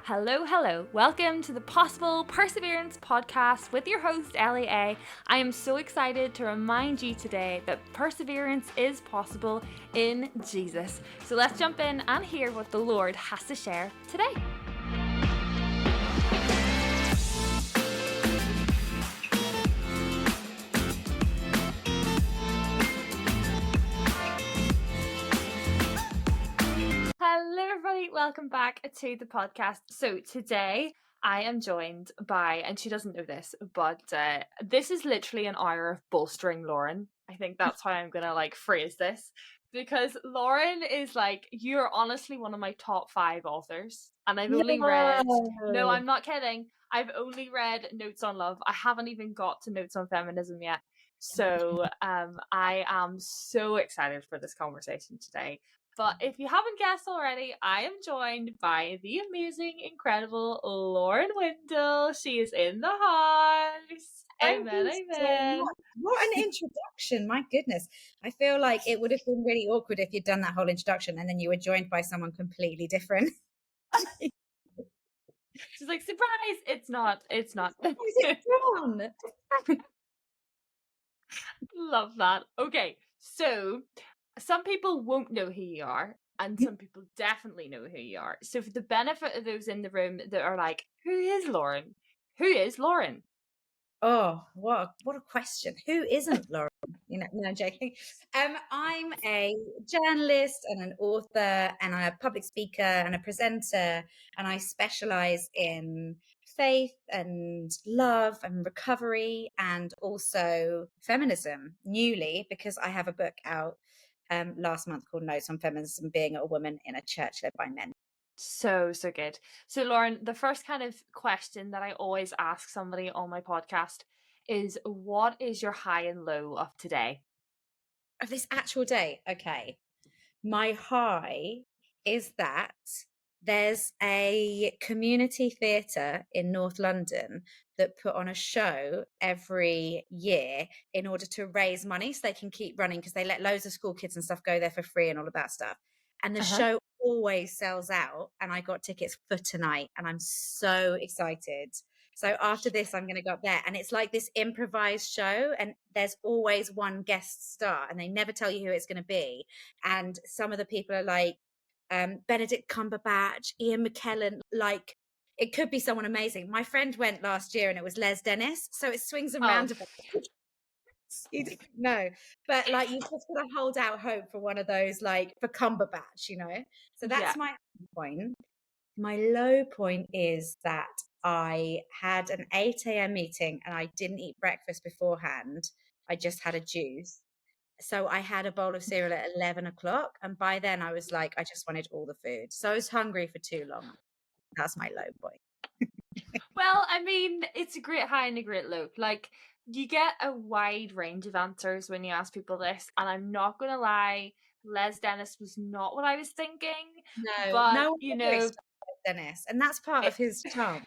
Hello, hello. Welcome to the Possible Perseverance podcast with your host, Ellie A. I am so excited to remind you today that perseverance is possible in Jesus. So let's jump in and hear what the Lord has to share today. Hello, everybody. Welcome back to the podcast. So today I am joined by, and she doesn't know this, but this is literally an hour of bolstering Lauren. I think that's how I'm going to phrase this, because Lauren is you're honestly one of my top 5 authors. And I've only read, no, I'm not kidding. I've only read Notes on Love. I haven't even got to Notes on Feminism yet. So I am so excited for this conversation today. But if you haven't guessed already, I am joined by the amazing, incredible Lauren Windle. She is in the house. Amen, amen. What an introduction. My goodness. I feel like it would have been really awkward if you'd done that whole introduction and then you were joined by someone completely different. She's like, surprise! It's not. Is it gone? Love that. Okay, so some people won't know who you are, and some people definitely know who you are. So for the benefit of those in the room that are like, who is Lauren? Who is Lauren? Oh, what a question. Who isn't Lauren? No, I'm joking. I'm a journalist and an author and a public speaker and a presenter, and I specialize in faith and love and recovery and also feminism newly, because I have a book out last month called Notes on Feminism, Being a Woman in a Church Led by Men. So good. So Lauren, the first kind of question that I always ask somebody on my podcast is, what is your high and low of today? Of this actual day? Okay. My high is that there's a community theatre in North London that put on a show every year in order to raise money so they can keep running, because they let loads of school kids and stuff go there for free and all of that stuff. And the show always sells out, and I got tickets for tonight and I'm so excited. So after this, I'm going to go up there, and it's like this improvised show, and there's always one guest star, and they never tell you who it's going to be. And some of the people are like Benedict Cumberbatch, Ian McKellen, like it could be someone amazing. My friend went last year and it was Les Dennis, so it swings and roundabouts. You didn't know, but like you just gotta hold out hope for one of those, like for Cumberbatch, So that's my high point. My low point is that I had an 8 a.m. meeting and I didn't eat breakfast beforehand. I just had a juice. So I had a bowl of cereal at 11 o'clock. And by then I was like, I just wanted all the food. So I was hungry for too long. That's my low point. Well, I mean, it's a great high and a great low. Like, you get a wide range of answers when you ask people this. And I'm not going to lie, Les Dennis was not what I was thinking. No, but, no one Dennis. And that's part of his charm,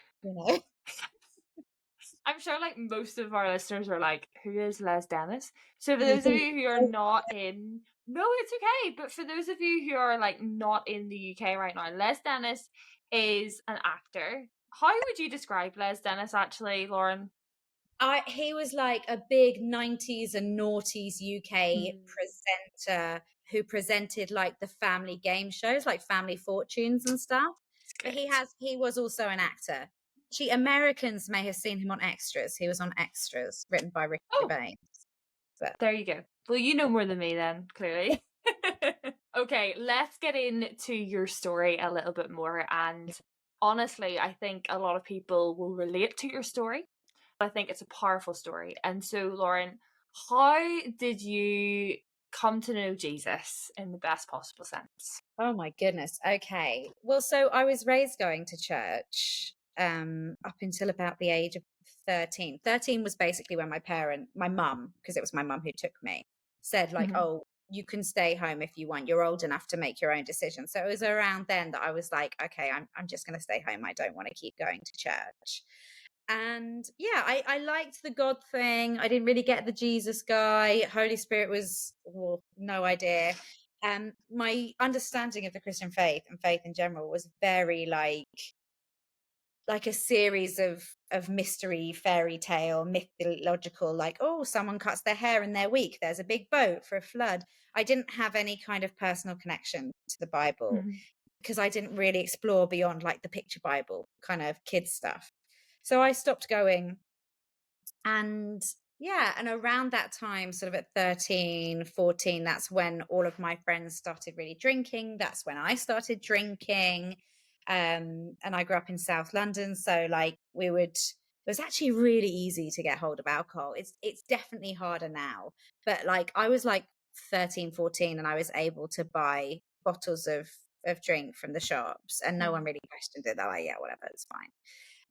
I'm sure most of our listeners are like, who is Les Dennis? So for those of you who are not in, no, it's okay. But for those of you who are not in the UK right now, Les Dennis is an actor. How would you describe Les Dennis actually, Lauren? He was like a big 90s and noughties UK presenter who presented like the family game shows, like Family Fortunes and stuff. But he was also an actor. Americans may have seen him on Extras. He was on Extras, written by Ricky Gervais. But there you go. Well, you know more than me then, clearly. Okay, let's get into your story a little bit more. And honestly, I think a lot of people will relate to your story. I think it's a powerful story. And so, Lauren, how did you come to know Jesus in the best possible sense? Oh my goodness. Okay. Well, so I was raised going to church up until about the age of 13. 13 was basically when my mum, because it was my mum who took me, said oh, you can stay home if you want. You're old enough to make your own decision. So it was around then that I was like, okay, I'm just going to stay home. I don't want to keep going to church. And yeah, I liked the God thing. I didn't really get the Jesus guy. Holy Spirit was, no idea. My understanding of the Christian faith and faith in general was very like a series of mystery, fairy tale, mythological, like, oh, someone cuts their hair in their week, there's a big boat for a flood. I didn't have any kind of personal connection to the Bible Mhm. because I didn't really explore beyond like the picture Bible kind of kids stuff. So I stopped going. And yeah, and around that time, sort of at 13, 14, that's when all of my friends started really drinking. That's when I started drinking. And I grew up in South London. So like it was actually really easy to get hold of alcohol. It's definitely harder now. But like I was like 13, 14, and I was able to buy bottles of drink from the shops and no one Wow. really questioned it. They're like, yeah, whatever, it's fine.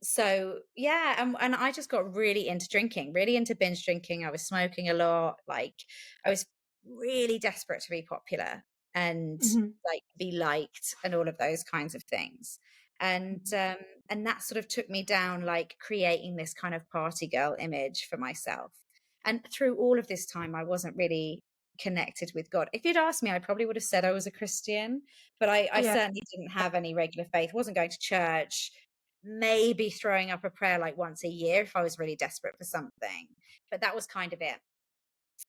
So yeah, and I just got really into drinking, really into binge drinking. I was smoking a lot. Like I was really desperate to be popular and Mhm. like be liked and all of those kinds of things. And Mhm. um and that sort of took me down like creating this kind of party girl image for myself. And through all of this time I wasn't really connected with God. If you'd asked me, I probably would have said I was a Christian, but I Yeah. certainly didn't have any regular faith, wasn't going to church, maybe throwing up a prayer like once a year if I was really desperate for something. But that was kind of it.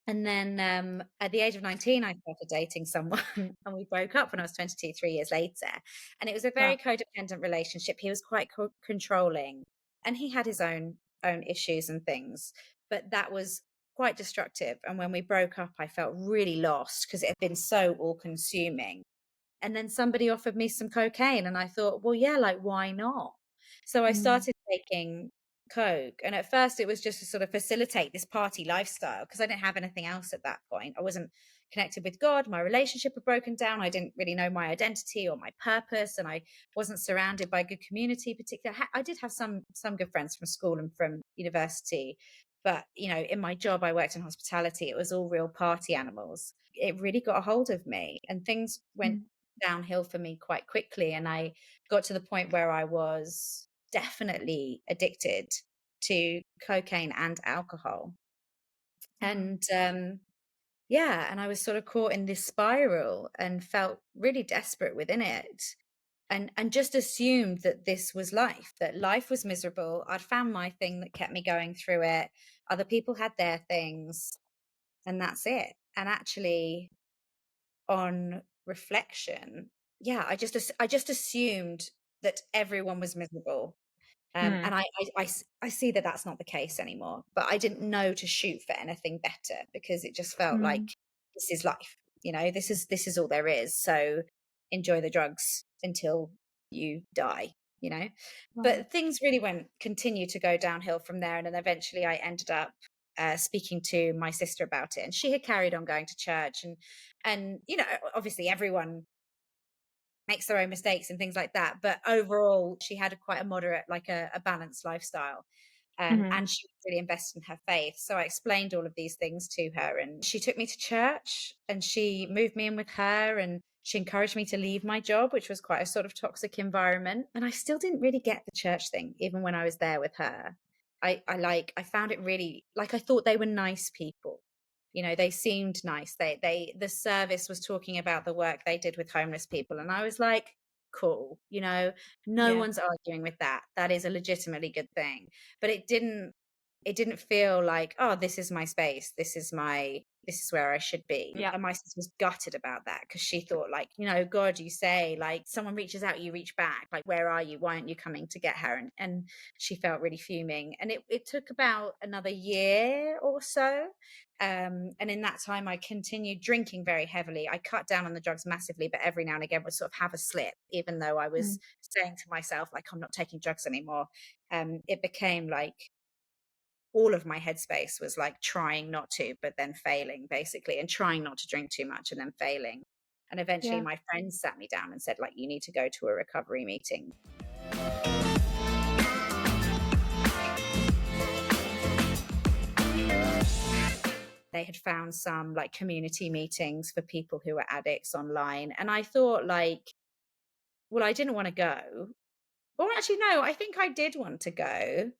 And then at the age of 19, I started dating someone and we broke up when I was 22, 3 years later. And it was a very Wow. codependent relationship. He was quite controlling and he had his own issues and things, but that was quite destructive. And when we broke up, I felt really lost because it had been so all consuming. And then somebody offered me some cocaine and I thought, well, yeah, like why not? So I Mm. started taking coke. And at first it was just to sort of facilitate this party lifestyle because I didn't have anything else at that point. I wasn't connected with God. My relationship had broken down. I didn't really know my identity or my purpose, and I wasn't surrounded by good community. Particularly, I did have some good friends from school and from university, but you know, in my job, I worked in hospitality. It was all real party animals. It really got a hold of me, and things went Mm. downhill for me quite quickly. And I got to the point where I was definitely addicted to cocaine and alcohol. Wow. And yeah, and I was sort of caught in this spiral and felt really desperate within it. And just assumed that this was life, that life was miserable. I'd found my thing that kept me going through it. Other people had their things, and that's it. And actually, on reflection, yeah, I just assumed that everyone was miserable. Mm. And I see that that's not the case anymore, but I didn't know to shoot for anything better because it just felt like Mm. this is life, you know, this is all there is. So enjoy the drugs until you die, you know. Wow. But things really went continue to go downhill from there, and then eventually I ended up speaking to my sister about it, and she had carried on going to church, and you know, obviously everyone makes their own mistakes and things like that. But overall, she had quite a moderate, like a balanced lifestyle. Mhm. And she was really invested in her faith. So I explained all of these things to her, and she took me to church and she moved me in with her, and she encouraged me to leave my job, which was quite a sort of toxic environment. And I still didn't really get the church thing, even when I was there with her. I found it really like I thought they were nice people. You know, they seemed nice. The service was talking about the work they did with homeless people. And I was like, cool, you know, no Yeah. one's arguing with that. That is a legitimately good thing. But it didn't feel like, oh, this is my space. This is where I should be. Yeah. And my sister was gutted about that because she thought, like, you know, God, you say, like, someone reaches out, you reach back. Like, where are you? Why aren't you coming to get her? And she felt really fuming. And it took about another year or so. And in that time, I continued drinking very heavily. I cut down on the drugs massively, but every now and again would sort of have a slip, even though I was Mm. saying to myself, like, I'm not taking drugs anymore. It became like all of my headspace was like trying not to, but then failing basically, and trying not to drink too much and then failing. And eventually Yeah. my friends sat me down and said, like, you need to go to a recovery meeting. They had found some like community meetings for people who were addicts online. And I thought, like, well, I didn't want to go. Or actually, no, I think I did want to go.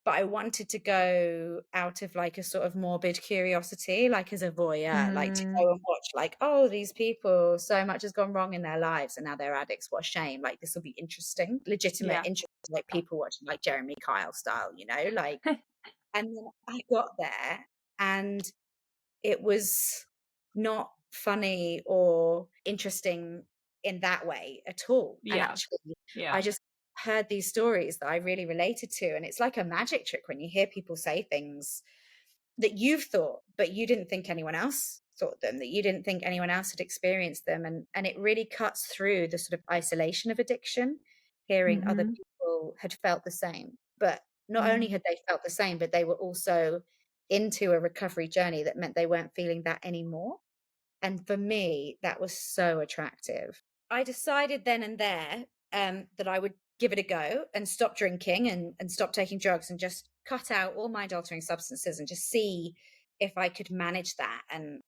but I wanted to go out of like a sort of morbid curiosity, like as a voyeur, like to Mm. go and watch, like, oh, these people, so much has gone wrong in their lives and now they're addicts. What a shame. Like, this will be interesting, legitimate Yeah. interest, like people watching like Jeremy Kyle style, like, and then I got there and it was not funny or interesting in that way at all. And Yeah. actually, I Yeah. just heard these stories that I really related to. And it's like a magic trick when you hear people say things that you've thought, but you didn't think anyone else thought them, that you didn't think anyone else had experienced them. And it really cuts through the sort of isolation of addiction, hearing other Mhm. people had felt the same. But not only Mm. had they felt the same, but they were also into a recovery journey that meant they weren't feeling that anymore. And for me, that was so attractive. I decided then and there that I would give it a go and stop drinking and stop taking drugs and just cut out all mind altering substances and just see if I could manage that and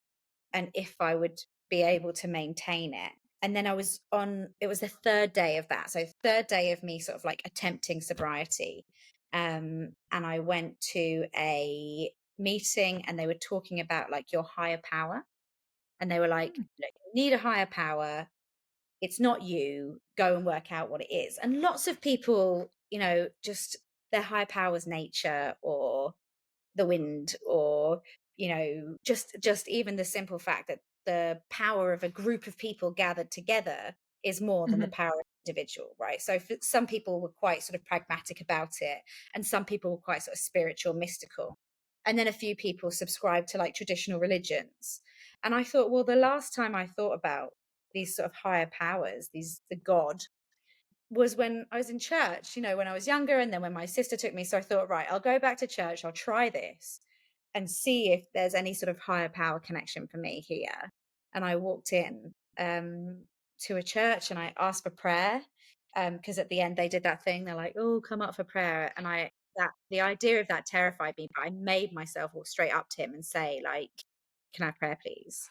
if I would be able to maintain it. And then I was on, it was the third day of that. So, third day of me sort of like attempting sobriety. And I went to a meeting and they were talking about like your higher power. And they were like, Mm. "Look, you need a higher power. It's not you. Go and work out what it is." And lots of people, just their higher power's nature or the wind or just even the simple fact that the power of a group of people gathered together is more than the Mhm. power of an individual, right? So for some people were quite sort of pragmatic about it and some people were quite sort of spiritual, mystical, and then a few people subscribed to like traditional religions. And I thought, well, the last time I thought about these sort of higher powers, the god, was when I was in church, when I was younger, and then when my sister took me. So I thought, right, I'll go back to church, I'll try this and see if there's any sort of higher power connection for me here. And I walked in to a church and I asked for prayer. Because at the end they did that thing, they're like, oh, come up for prayer. And the idea of that terrified me, but I made myself walk straight up to him and say, like, can I have prayer, please?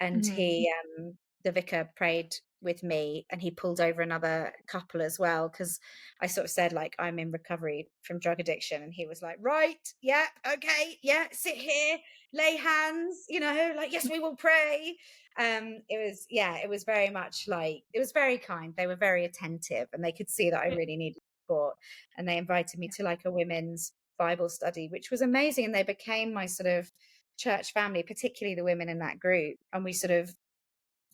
And Mhm. the vicar prayed with me and he pulled over another couple as well because I sort of said like I'm in recovery from drug addiction and he was like, right, yeah, okay, yeah, sit here, lay hands, like, yes, we will pray. It was very much like, it was very kind. They were very attentive and they could see that I Yeah. really needed support, and they invited me to like a women's Bible study, which was amazing, and they became my sort of church family, particularly the women in that group, and we sort of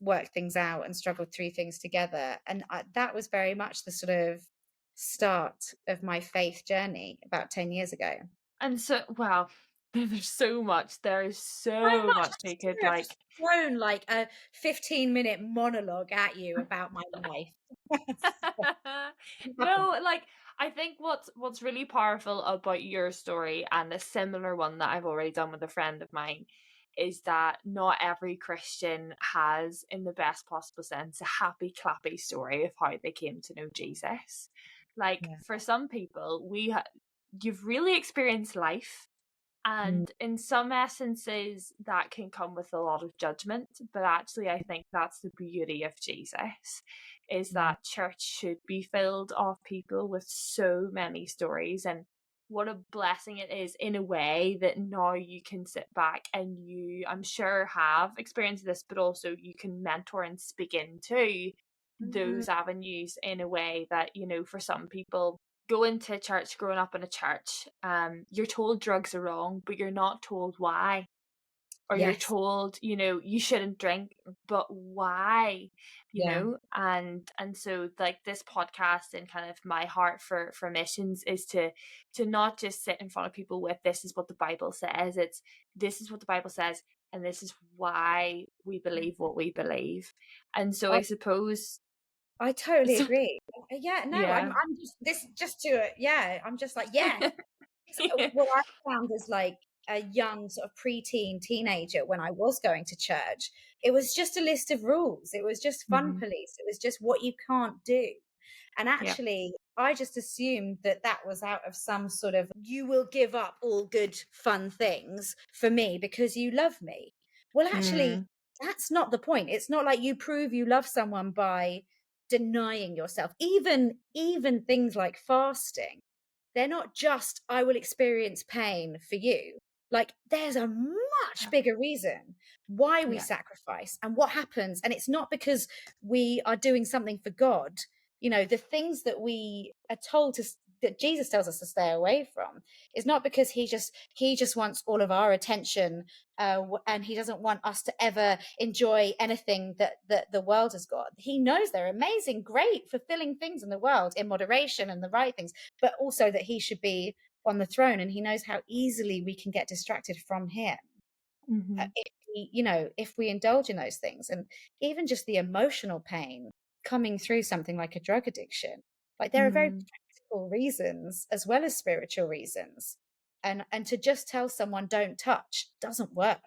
worked things out and struggled through things together. And that was very much the sort of start of my faith journey about 10 years ago. And so wow, there's so much. There is So so much. much we could I've just thrown like a 15-minute monologue at you about my life. No, like I think what's really powerful about your story and a similar one that I've already done with a friend of mine is that not every Christian has, in the best possible sense, a happy clappy story of how they came to know Jesus. Like Yeah. for some people, you've really experienced life, Mm, and in some essences, that can come with a lot of judgment. But actually, I think that's the beauty of Jesus, is yeah. that church should be filled of people with so many stories. And what a blessing it is, in a way, that now you can sit back and you, I'm sure, have experienced this, but also you can mentor and speak into Mm, those avenues in a way that, for some people, going to church, growing up in a church, you're told drugs are wrong, but you're not told why. Or you're yes. told, you shouldn't drink, but why? Yeah. And so like this podcast and kind of my heart for missions is to not just sit in front of people with this is what the Bible says. It's this is what the Bible says, and this is why we believe what we believe. And so I I, suppose I totally so, agree. Yeah, no, yeah. I'm just to yeah, I'm just like, yeah. What I found as like a young sort of preteen teenager when I was going to church, it was just a list of rules. It was just fun Mhm. police. It was just what you can't do. And Yeah. actually, I just assumed that that was out of some sort of, you will give up all good, fun things for me because you love me. Well, actually, Mm. that's not the point. It's not like you prove you love someone by denying yourself, even things like fasting. they're not just, I will experience pain for you. Like, there's a much bigger reason why we Yeah. sacrifice and what happens. And it's not because we are doing something for God. You know, the things that we are told to, that Jesus tells us to stay away from, is not because he just wants all of our attention, and he doesn't want us to ever enjoy anything that the world has got. He knows they're amazing, great, fulfilling things in the world in moderation and the right things, but also that he should be on the throne, and he knows how easily we can get distracted from him, Hmm. if we indulge in those things. And even just the emotional pain coming through something like a drug addiction, like, there are very Mm. practical reasons as well as spiritual reasons, and to just tell someone don't touch doesn't work.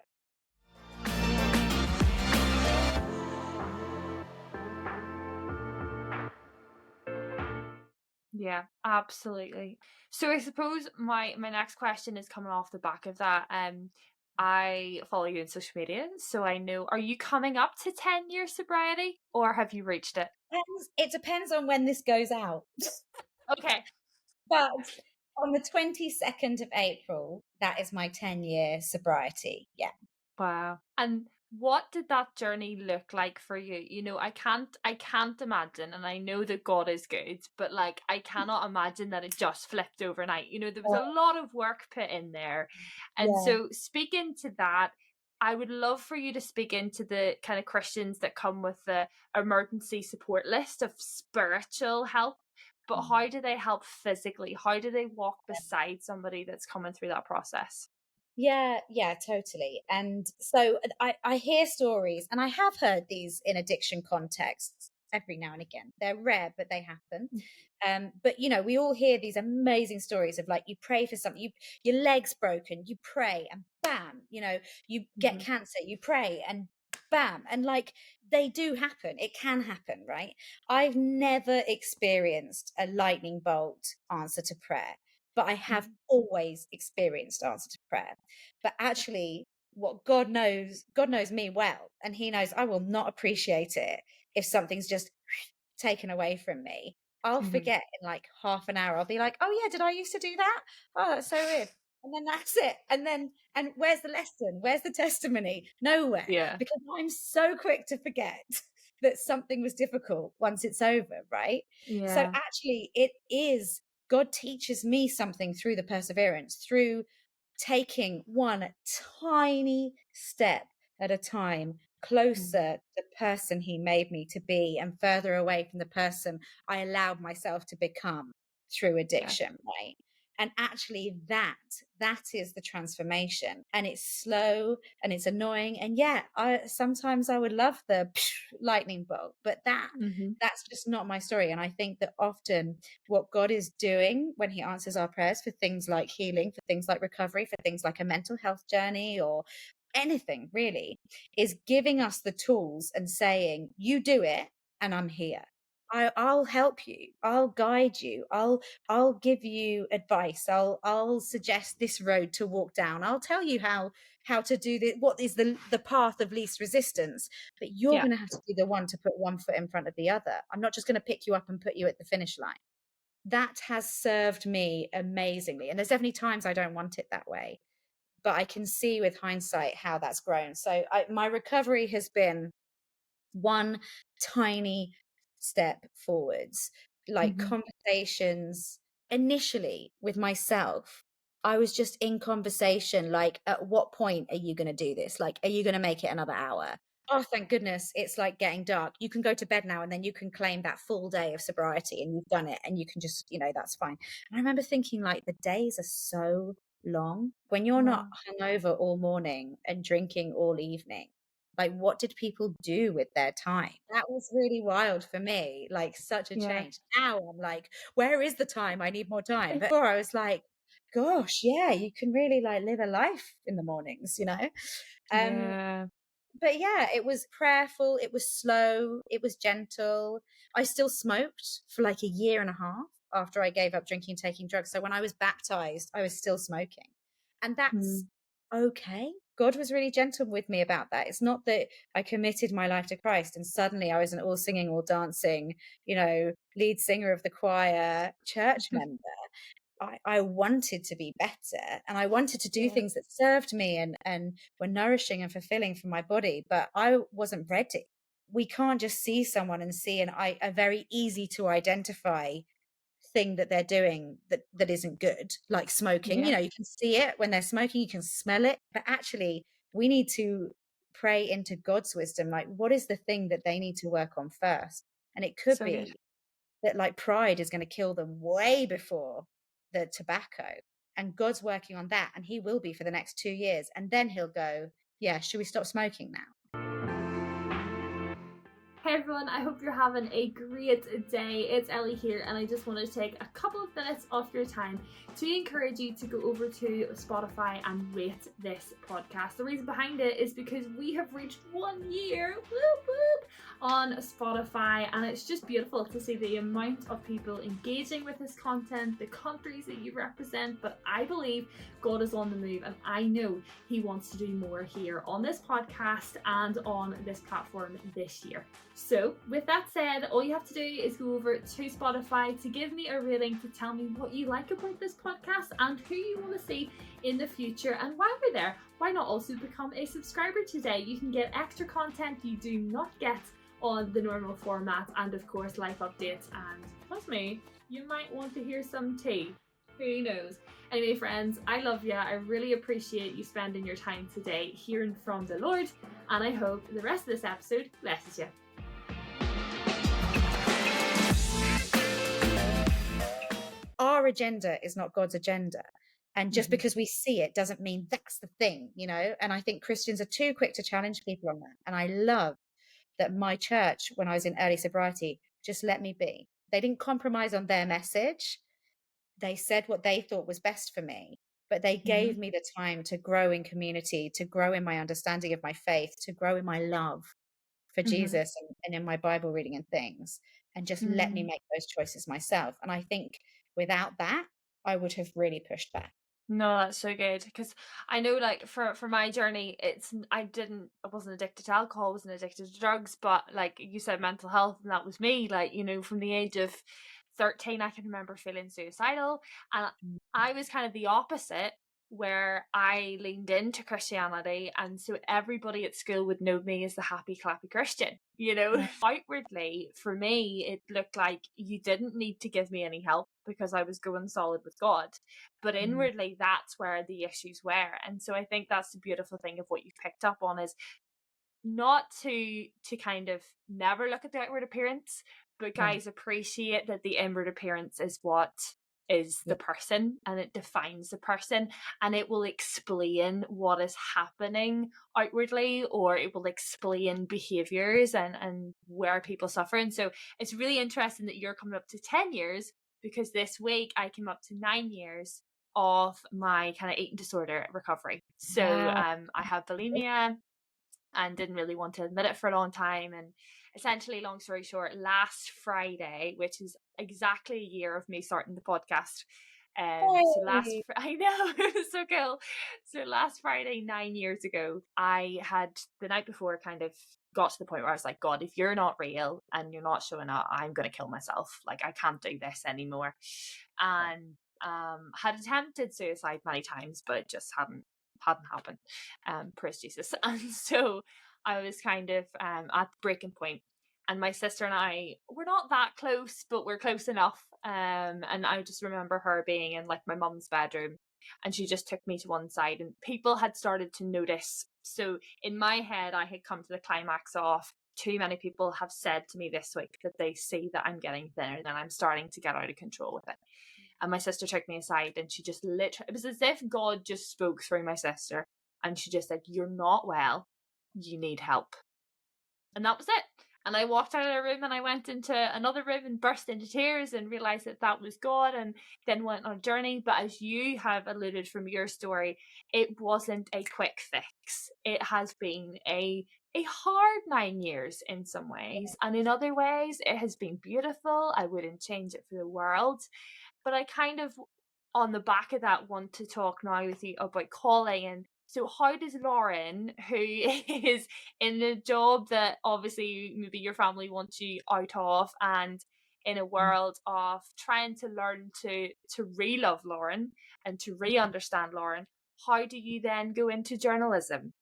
Yeah, absolutely. So I suppose my next question is coming off the back of that. I follow you on social media, so I know, are you coming up to 10 years sobriety or have you reached it? It depends on when this goes out. Okay. But on the 22nd of April, that is my 10-year sobriety. Yeah. Wow. And what did that journey look like for you? You know, I can't imagine, and I know that God is good, but like I cannot imagine that it just flipped overnight. You know, there was a Uh, lot of work put in there. And yeah. so speaking to that, I would love for you to speak into the kind of Christians that come with the emergency support list of spiritual help. But Mm. how do they help physically? How do they walk beside somebody that's coming through that process? Yeah, yeah, totally. And so I hear stories, and I have heard these in addiction contexts every now and again. They're rare, but they happen. But we all hear these amazing stories of, like, you pray for something, your leg's broken, you pray, and bam, you get Mm-hmm. cancer, you pray, and bam, and, like, they do happen. It can happen, right? I've never experienced a lightning bolt answer to prayer, but I have always experienced answer to prayer. But actually, what God knows me well, and he knows I will not appreciate it if something's just taken away from me. I'll Mm-hmm. forget in like half an hour. I'll be like, "Oh yeah, did I used to do that? Oh, that's so weird." And then that's it. And where's the lesson? Where's the testimony? Nowhere, Yeah. because I'm so quick to forget that something was difficult once it's over, right? So Yeah. actually, it is, God teaches me something through the perseverance, through taking one tiny step at a time Mm. closer to the person he made me to be, and further away from the person I allowed myself to become through Yeah. addiction, right? And actually, that is the transformation, and it's slow and it's annoying. And yeah, I sometimes I would love the lightning bolt, but Mhm. that's just not my story. And I think that often what God is doing when he answers our prayers for things like healing, for things like recovery, for things like a mental health journey, or anything really, is giving us the tools and saying, "You do it, and I'm here. I'll help you. I'll guide you. I'll give you advice. I'll suggest this road to walk down. I'll tell you how to do this. What is the path of least resistance? But you're Yeah. going to have to be the one to put one foot in front of the other. I'm not just going to pick you up and put you at the finish line." That has served me amazingly. And there's definitely times I don't want it that way, but I can see with hindsight how that's grown. So my recovery has been one tiny step forwards, like Mhm. conversations initially with myself. I was just in conversation, like, at what point are you going to do this? Like, are you going to make it another hour? Oh, thank goodness. It's like getting dark. You can go to bed now, and then you can claim that full day of sobriety, and you've done it, and you can just, that's fine. And I remember thinking, like, the days are so long when you're not Wow. hungover all morning and drinking all evening. Like, what did people do with their time? That was really wild for me, like, such a Yeah. change. Now I'm like, where is the time? I need more time. But before I was like, gosh, yeah, you can really, like, live a life in the mornings. Um, Yeah. but yeah, it was prayerful, it was slow, it was gentle. I still smoked for like a year and a half after I gave up drinking and taking drugs. So when I was baptized, I was still smoking. And that's Mm. okay. God was really gentle with me about that. It's not that I committed my life to Christ and suddenly I was an all singing, all dancing, lead singer of the choir, church member. I wanted to be better, and I wanted to do Yeah. things that served me and were nourishing and fulfilling for my body, but I wasn't ready. We can't just see someone and see a very easy to identify thing that they're doing that isn't good, like smoking. Yeah. You can see it when they're smoking, you can smell it, but actually we need to pray into God's wisdom, like what is the thing that they need to work on first. And it could So good. be that like pride is going to kill them way before the tobacco, and God's working on that, and he will be for the next 2 years, and then he'll go, yeah, should we stop smoking now? Hey everyone, I hope you're having a great day. It's Ellie here, and I just wanted to take a couple of minutes off your time to encourage you to go over to Spotify and rate this podcast. The reason behind it is because we have reached 1 year, whoop whoop, on Spotify, and it's just beautiful to see the amount of people engaging with this content, the countries that you represent. But I believe God is on the move, and I know he wants to do more here on this podcast and on this platform this year. So with that said, all you have to do is go over to Spotify to give me a rating, to tell me what you like about this podcast and who you want to see in the future. And while we're there, why not also become a subscriber today? You can get extra content you do not get on the normal format, and of course life updates, and trust me, you might want to hear some tea. Who knows? Anyway, friends, I love you. I really appreciate you spending your time today hearing from the Lord, and I hope the rest of this episode blesses you. Our agenda is not God's agenda. And just Mhm. because we see it doesn't mean that's the thing, And I think Christians are too quick to challenge people on that. And I love that my church, when I was in early sobriety, just let me be. They didn't compromise on their message. They said what they thought was best for me, but they gave Mhm. me the time to grow in community, to grow in my understanding of my faith, to grow in my love for Mhm. Jesus and in my Bible reading and things, and just let me Mhm. make those choices myself. And I think without that, I would have really pushed back. No, that's so good, because I know, like, for my journey, I wasn't addicted to alcohol, wasn't addicted to drugs, but like you said, mental health, and that was me. Like, from the age of 13, I can remember feeling suicidal, and Mm. I was kind of the opposite, where I leaned into Christianity, and so everybody at school would know me as the happy clappy Christian. Yeah. Outwardly, for me, it looked like you didn't need to give me any help because I was going solid with God, but Mm. inwardly that's where the issues were. And so I think that's the beautiful thing of what you've picked up on, is not to kind of never look at the outward appearance, but No. guys, appreciate that the inward appearance is what is Yeah. the person, and it defines the person, and it will explain what is happening outwardly, or it will explain behaviors and where people suffer. And so it's really interesting that you're coming up to 10 years, because this week I came up to 9 years of my kind of eating disorder recovery. So Wow. I have bulimia, and didn't really want to admit it for a long time. And essentially, long story short, last Friday, which is exactly a year of me starting the podcast. Hey. I know, it was so cool. So last Friday, 9 years ago, I had the night before kind of got to the point where I was like, God, if you're not real and you're not showing up, I'm going to kill myself. Like, I can't do this anymore. And had attempted suicide many times, but it just hadn't happened. Praise Jesus. And so I was kind of at the breaking point, and my sister and I were not that close, but we're close enough. And I just remember her being in like my mum's bedroom, and she just took me to one side, and people had started to notice. So in my head, I had come to the climax of, too many people have said to me this week that they see that I'm getting thinner, and I'm starting to get out of control with it. And my sister took me aside, and she just literally, it was as if God just spoke through my sister, and she just said, "You're not well, you need help." And that was it. And I walked out of the room, and I went into another room and burst into tears and realized that that was God, and then went on a journey. But as you have alluded from your story, it wasn't a quick fix. It has been a hard 9 years in some ways, and in other ways it has been beautiful. I wouldn't change it for the world. But I kind of, on the back of that, want to talk now with you about calling. And so how does Lauren, who is in a job that obviously maybe your family wants you out of, and in a world of trying to learn to re-love Lauren and to re-understand Lauren, how do you then go into journalism?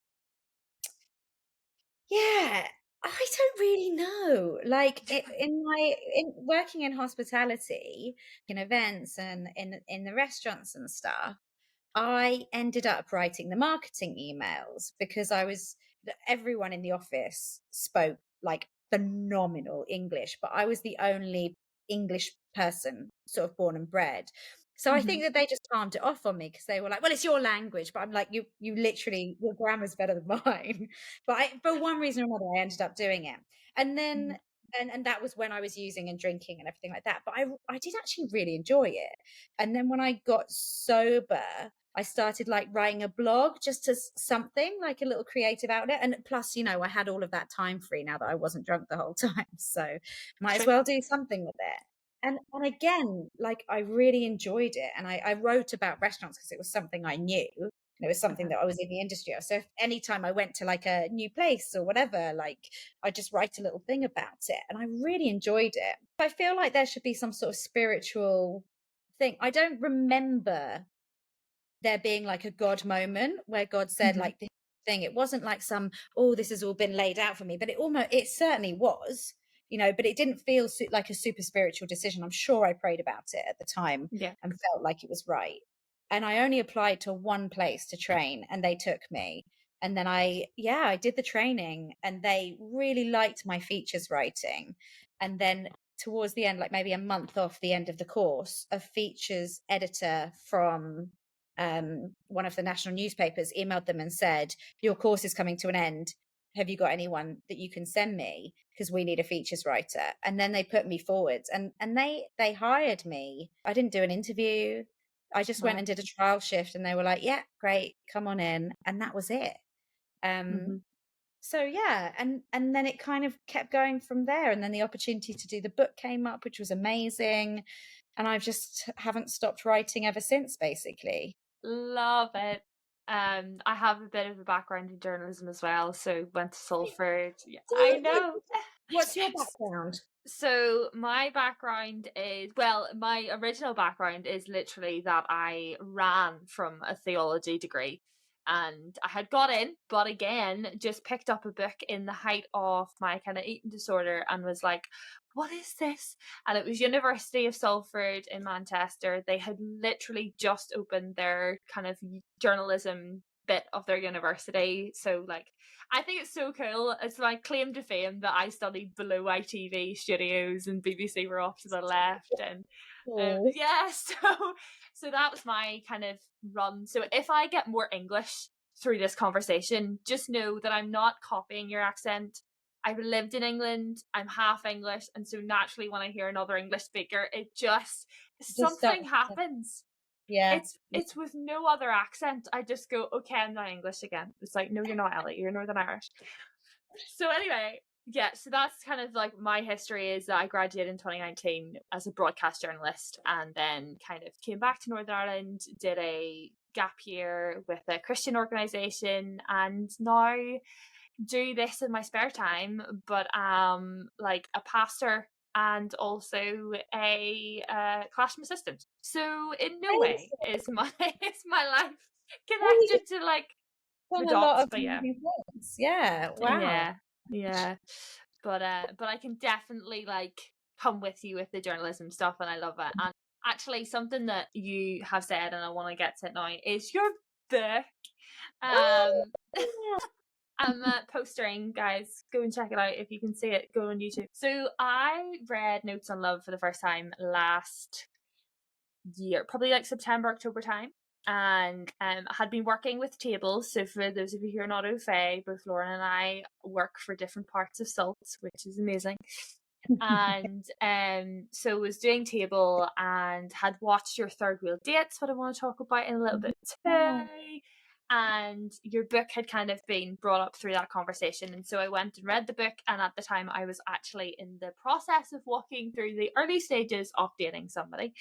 Yeah, I don't really know. Like in working in hospitality, in events and in the restaurants and stuff, I ended up writing the marketing emails because everyone in the office spoke like phenomenal English, but I was the only English person sort of born and bred. So I Hmm. think that they just palmed it off on me because they were like, "Well, it's your language," but I'm like, "You literally, your grammar's better than mine." But for one reason or another, I ended up doing it, and then Hmm. and that was when I was using and drinking and everything like that. But I did actually really enjoy it, and then when I got sober, I started like writing a blog just as something like a little creative outlet. And plus, I had all of that time free now that I wasn't drunk the whole time. So might as True. well do something with it. And again, like I really enjoyed it. And I wrote about restaurants because it was something I knew. It was something Uh-huh. that I was in the industry of. So if anytime I went to like a new place or whatever, like I just write a little thing about it. And I really enjoyed it. I feel like there should be some sort of spiritual thing. I don't remember there being like a God moment where God said Hmm. like this thing. It wasn't like some, oh, this has all been laid out for me, but it certainly was, but it didn't feel like a super spiritual decision. I'm sure I prayed about it at the time Yeah. and felt like it was right. And I only applied to one place to train and they took me. And then I did the training and they really liked my features writing. And then towards the end, like maybe a month off the end of the course, a features editor from one of the national newspapers emailed them and said, "Your course is coming to an end. Have you got anyone that you can send me? Because we need a features writer." And then they put me forwards, and they hired me. I didn't do an interview. I just went Wow. and did a trial shift, and they were like, "Yeah, great, come on in," and that was it. Um, Hmm. so yeah, and then it kind of kept going from there, and then the opportunity to do the book came up, which was amazing, and I just haven't stopped writing ever since, basically. Love it. I have a bit of a background in journalism as well, so went to Salford. Yeah, I know. What's your background? So my background is, well, my original background is literally that I ran from a theology degree and I had got in, but again, just picked up a book in the height of my kind of eating disorder and was like, what is this? And it was University of Salford in Manchester. They had literally just opened their kind of journalism bit of their university. So like I think it's so cool. It's like claim to fame that I studied below ITV studios and BBC were off to the left, and Oh, yeah, so that was my kind of run. So if I get more English through this conversation, just know that I'm not copying your accent. I've lived in England. I'm half English, and so naturally, when I hear another English speaker, it just just start. something happens. Yeah. It's with no other accent. I just go, okay, I'm not English again. It's like, no, you're not, Ellie. You're Northern Irish. So anyway, yeah. So that's kind of like my history. Is that I graduated in 2019 as a broadcast journalist, and then kind of came back to Northern Ireland, did a gap year with a Christian organisation, and now do this in my spare time, but like a pastor and also a classroom assistant. So in no way Amazing. is my is my life Well, you've connected to like the done a lot dots, of but yeah. amazing things. Yeah. Wow. Yeah. Yeah. But I can definitely like come with you with the journalism stuff and I love it. And actually something that you have said and I want to get to it now is your book. Oh, Um I'm postering, guys. Go and check it out if you can see it. Go on YouTube. So I read Notes on Love for the first time last year, probably like September, October time. And I had been working with tables. So for those of you who are not au fait, both Lauren and I work for different parts of SALT, which is amazing. And so was doing table and had watched your third wheel dates, what I want to talk about in a little bit yeah. today. And your book had kind of been brought up through that conversation. And so I went and read the book. And at the time, I was actually in the process of walking through the early stages of dating somebody.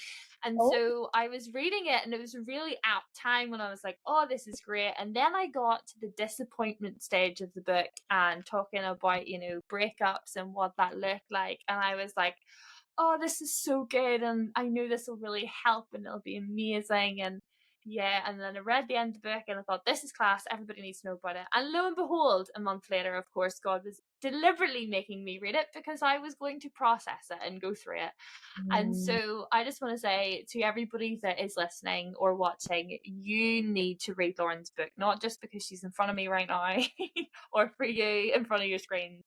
And Oh, so I was reading it, and it was a really apt time when I was like, oh, this is great. And then I got to the disappointment stage of the book and talking about, breakups and what that looked like. And I was like, oh, this is so good, and I know this will really help and it'll be amazing. And yeah, and then I read the end of the book and I thought, this is class, everybody needs to know about it. And lo and behold, a month later, of course, God was deliberately making me read it because I was going to process it and go through it. And Mm, so I just want to say to everybody that is listening or watching, you need to read Lauren's book, not just because she's in front of me right now or for you in front of your screen,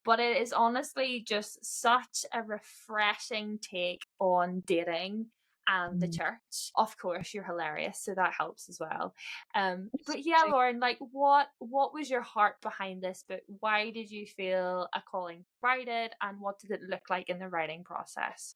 but it is honestly just such a refreshing take on dating and the mm. church. Of course, you're hilarious, so that helps as well. But yeah, Interesting. Lauren, like what was your heart behind this book? Why did you feel a calling to write it, and what did it look like in the writing process?